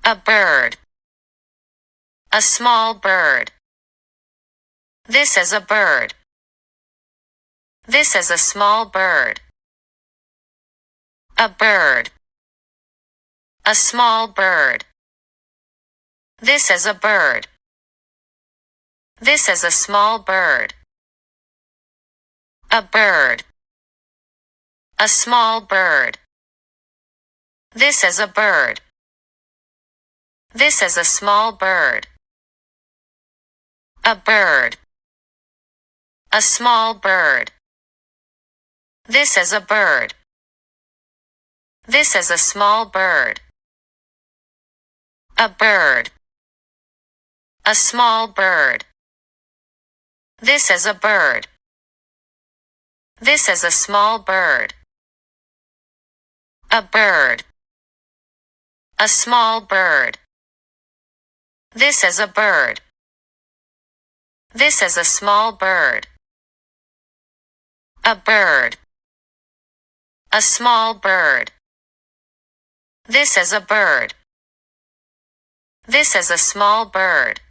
A bird. A small bird. This is a bird. This is a small bird. A bird. A small bird. This is a bird. This is a small bird. A bird. A small bird. This is a bird. This is a small bird. A bird. A small bird. This is a bird. This is a small bird. A bird. A small bird. This is a bird. This is a small bird. A bird. A small bird. This is a bird. This is a small bird. A bird. A small bird. This is a bird. This is a small bird.